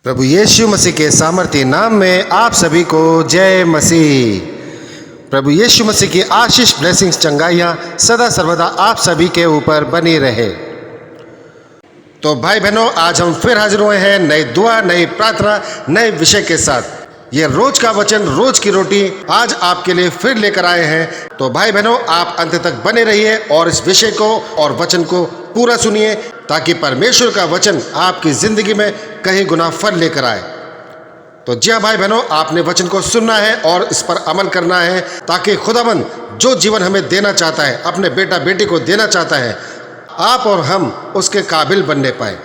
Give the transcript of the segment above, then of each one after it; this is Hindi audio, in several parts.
प्रभु यीशु मसीह के सामर्थ्य नाम में आप सभी को जय मसीह। प्रभु यीशु मसीह की आशीष ब्लेसिंग्स चंगाइयाँ सदा सर्वदा आप सभी के ऊपर बनी रहे। तो भाई बहनों, आज हम फिर हाजिर हुए हैं नई दुआ, नई प्रार्थना, नए विषय के साथ। ये रोज का वचन, रोज की रोटी आज आपके लिए फिर लेकर आए हैं। तो भाई बहनों, आप अंत तक बने रहिए और इस विषय को और वचन को पूरा सुनिए, ताकि परमेश्वर का वचन आपकी जिंदगी में कहीं गुना फल लेकर आए। तो जी हाँ भाई बहनों, आपने वचन को सुनना है और इस पर अमल करना है, ताकि खुदावन जो जीवन हमें देना चाहता है, अपने बेटा बेटी को देना चाहता है, आप और हम उसके काबिल बनने पाए।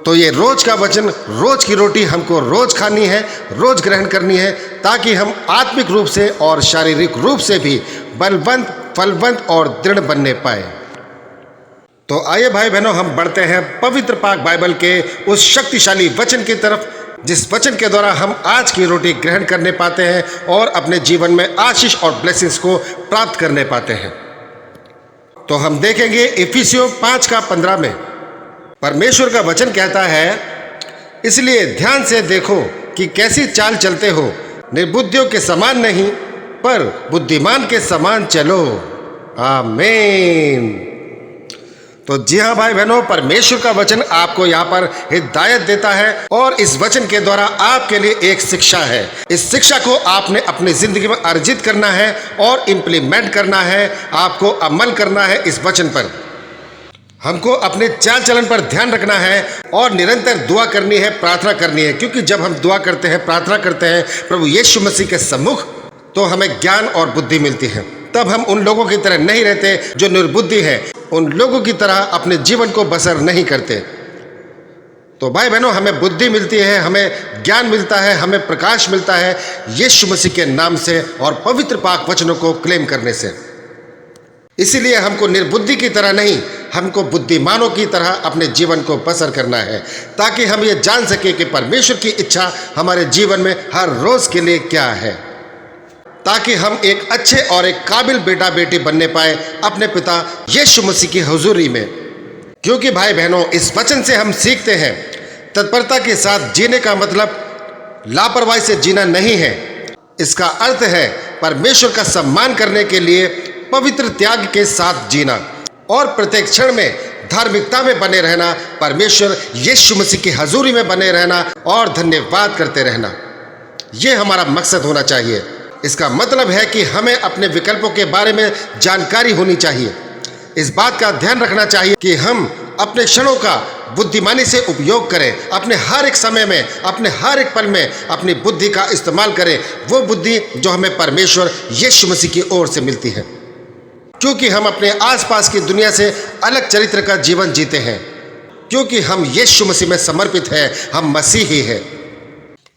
तो ये रोज का वचन, रोज की रोटी हमको रोज खानी है, रोज ग्रहण करनी है, ताकि हम आत्मिक रूप से और शारीरिक रूप से भी बलवंत, फलवंत और दृढ़ बनने पाए। तो आइए भाई बहनों, हम बढ़ते हैं पवित्र पाक बाइबल के उस शक्तिशाली वचन की तरफ, जिस वचन के द्वारा हम आज की रोटी ग्रहण करने पाते हैं और अपने जीवन में आशीष और ब्लेसिंग्स को प्राप्त करने पाते हैं। तो हम देखेंगे इफिसियों 5:15 में परमेश्वर का वचन कहता है, इसलिए ध्यान से देखो कि कैसी चाल चलते हो, निर्बुद्धियों के समान नहीं पर बुद्धिमान के समान चलो। आमीन। तो जी हाँ भाई बहनों, परमेश्वर का वचन आपको यहाँ पर हिदायत देता है और इस वचन के द्वारा आपके लिए एक शिक्षा है। इस शिक्षा को आपने अपनी जिंदगी में अर्जित करना है और इम्प्लीमेंट करना है, आपको अमल करना है इस वचन पर। हमको अपने चाल चलन पर ध्यान रखना है और निरंतर दुआ करनी है, प्रार्थना करनी है, क्योंकि जब हम दुआ करते हैं, प्रार्थना करते हैं प्रभु यीशु मसीह के सम्मुख, तो हमें ज्ञान और बुद्धि मिलती है। तब हम उन लोगों की तरह नहीं रहते जो निर्बुद्धि हैं, उन लोगों की तरह अपने जीवन को बसर नहीं करते। तो भाई बहनों, हमें बुद्धि मिलती है, हमें ज्ञान मिलता है, हमें प्रकाश मिलता है यीशु मसीह के नाम से और पवित्र पाक वचनों को क्लेम करने से। इसीलिए हमको निर्बुद्धि की तरह नहीं, हमको बुद्धिमानों की तरह अपने जीवन को बसर करना है, ताकि हम ये जान सके कि परमेश्वर की इच्छा हमारे जीवन में हर रोज के लिए क्या है, ताकि हम एक अच्छे और एक काबिल बेटा बेटी बनने पाए अपने पिता यीशु मसीह की हुजूरी में। क्योंकि भाई बहनों, इस वचन से हम सीखते हैं तत्परता के साथ जीने का मतलब लापरवाही से जीना नहीं है। इसका अर्थ है परमेश्वर का सम्मान करने के लिए पवित्र त्याग के साथ जीना और प्रत्येक क्षण में धार्मिकता में बने रहना, परमेश्वर यीशु मसीह की हजूरी में बने रहना और धन्यवाद करते रहना। यह हमारा मकसद होना चाहिए। इसका मतलब है कि हमें अपने विकल्पों के बारे में जानकारी होनी चाहिए। इस बात का ध्यान रखना चाहिए कि हम अपने क्षणों का बुद्धिमानी से उपयोग करें, अपने हर एक समय में, अपने हर एक पल में अपनी बुद्धि का इस्तेमाल करें, वो बुद्धि जो हमें परमेश्वर यीशु मसीह की ओर से मिलती है। क्योंकि हम अपने आसपास की दुनिया से अलग चरित्र का जीवन जीते हैं, क्योंकि हम यीशु मसीह में समर्पित हैं, हम मसीही हैं।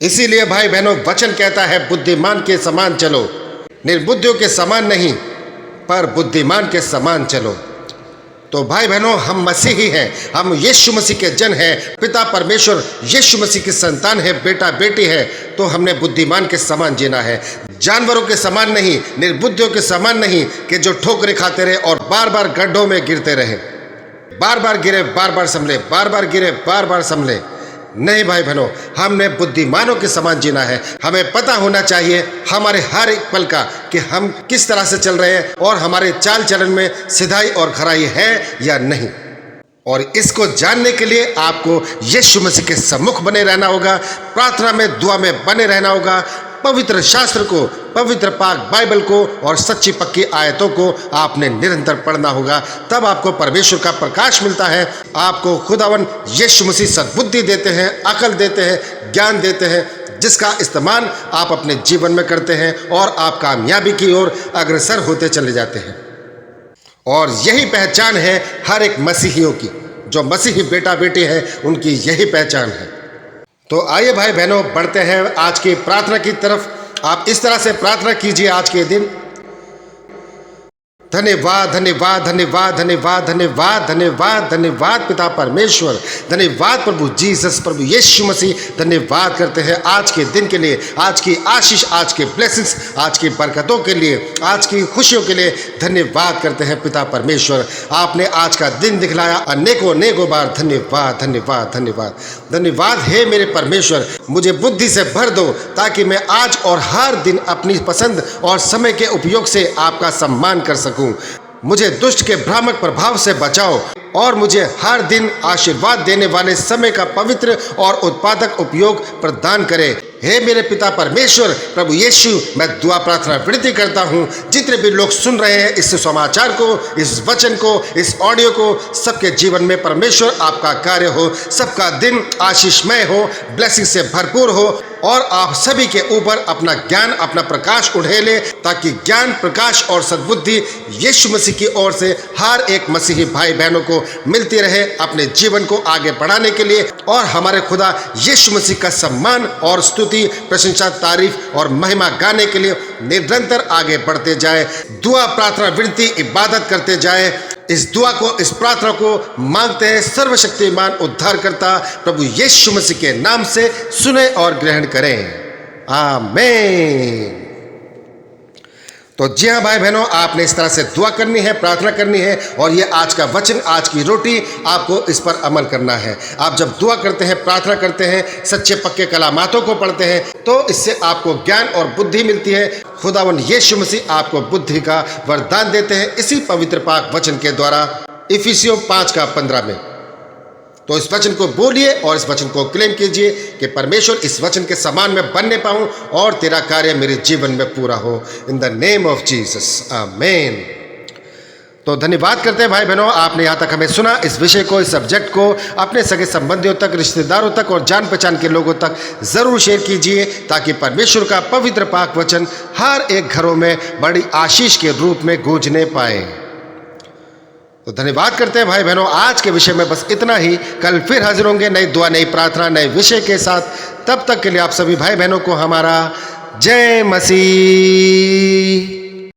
इसीलिए भाई बहनों, वचन कहता है बुद्धिमान के समान चलो, निर्बुद्धियों के समान नहीं पर बुद्धिमान के समान चलो। तो भाई बहनों, हम मसीही हैं, हम यीशु मसीह के जन हैं, पिता परमेश्वर यीशु मसीह की संतान है, बेटा बेटी है। तो हमने बुद्धिमान के समान जीना है, जानवरों के समान नहीं, निर्बुद्धियों के समान नहीं कि जो ठोकरें खाते रहे और बार बार गड्ढों में गिरते रहे, बार बार गिरे बार बार संभले, बार बार गिरे बार बार संभले। नहीं भाई बहनों, हमने बुद्धिमानों के समान जीना है। हमें पता होना चाहिए हमारे हर एक पल का कि हम किस तरह से चल रहे हैं और हमारे चाल चलन में सिधाई और खराई है या नहीं। और इसको जानने के लिए आपको यीशु मसीह के सम्मुख बने रहना होगा, प्रार्थना में, दुआ में बने रहना होगा, पवित्र शास्त्र को, पवित्र पाक बाइबल को और सच्ची पक्की आयतों को आपने निरंतर पढ़ना होगा। तब आपको परमेश्वर का प्रकाश मिलता है, आपको खुदावन यीशु मसीह सद्बुद्धि देते हैं, अकल देते हैं, ज्ञान देते हैं, जिसका इस्तेमाल आप अपने जीवन में करते हैं और आप कामयाबी की ओर अग्रसर होते चले जाते हैं। और यही पहचान है हर एक मसीहियों की, जो मसीही बेटा बेटी है, उनकी यही पहचान है। तो आइए भाई बहनों, बढ़ते हैं आज की प्रार्थना की तरफ। आप इस तरह से प्रार्थना कीजिए आज के दिन, धन्यवाद धन्यवाद धन्यवाद धन्यवाद धन्यवाद धन्यवाद धन्यवाद पिता परमेश्वर, धन्यवाद प्रभु जीसस, प्रभु यीशु मसीह। धन्यवाद करते हैं आज के दिन के लिए, आज की आशीष, आज के ब्लेसिंग्स, आज की बरकतों के लिए, आज की खुशियों के लिए धन्यवाद करते हैं पिता परमेश्वर। आपने आज का दिन दिखलाया अनेकों अनेकों बार। धन्यवाद धन्यवाद धन्यवाद धन्यवाद। हे मेरे परमेश्वर, मुझे बुद्धि से भर दो ताकि मैं आज और हर दिन अपनी पसंद और समय के उपयोग से आपका सम्मान कर सकूं। मुझे दुष्ट के भ्रामक प्रभाव से बचाओ और मुझे हर दिन आशीर्वाद देने वाले समय का पवित्र और उत्पादक उपयोग प्रदान करे। हे मेरे पिता परमेश्वर, प्रभु यीशु, मैं दुआ प्रार्थना विनती करता हूँ, जितने भी लोग सुन रहे हैं इस समाचार को, इस वचन को, इस ऑडियो को, सबके जीवन में परमेश्वर आपका कार्य हो, सबका दिन आशीषमय हो, ब्लेसिंग से भरपूर हो और आप सभी के ऊपर अपना ज्ञान, अपना प्रकाश उड़ेले, ताकि ज्ञान, प्रकाश और सद्बुद्धि यीशु मसीह की ओर से हर एक मसीही भाई बहनों को मिलती रहे अपने जीवन को आगे बढ़ाने के लिए, और हमारे खुदा यीशु मसीह का सम्मान और स्तुति, प्रशंसा, तारीफ और महिमा गाने के लिए निरंतर आगे बढ़ते जाए। दुआ प्रार्थना विनती इबादत करते जाए। इस दुआ को, इस प्रार्थना को मांगते हैं सर्वशक्तिमान उद्धारकर्ता प्रभु यीशु मसीह के नाम से सुने और ग्रहण करें। आमीन। तो जी हाँ भाई बहनों, आपने इस तरह से दुआ करनी है, प्रार्थना करनी है, और ये आज का वचन, आज की रोटी, आपको इस पर अमल करना है। आप जब दुआ करते हैं, प्रार्थना करते हैं, सच्चे पक्के कलामातों को पढ़ते हैं, तो इससे आपको ज्ञान और बुद्धि मिलती है। खुदावन यीशु मसीह आपको बुद्धि का वरदान देते हैं इसी पवित्र पाक वचन के द्वारा, इफिसियों 5:15 में। तो इस वचन को बोलिए और इस वचन को क्लेम कीजिए कि परमेश्वर, इस वचन के समान मैं बनने पाऊं और तेरा कार्य मेरे जीवन में पूरा हो, in the name of Jesus, आमीन। तो धन्यवाद करते हैं भाई बहनों, आपने यहाँ तक हमें सुना। इस विषय को, इस सब्जेक्ट को अपने सगे संबंधियों तक, रिश्तेदारों तक और जान पहचान के लोगों तक जरूर शेयर कीजिए, ताकि परमेश्वर का पवित्र पाक वचन हर एक घरों में बड़ी आशीष के रूप में गूंजने पाए। तो धन्यवाद करते हैं भाई बहनों। आज के विषय में बस इतना ही। कल फिर हाजिर होंगे नई दुआ, नई प्रार्थना, नए विषय के साथ। तब तक के लिए आप सभी भाई बहनों को हमारा जय मसीह।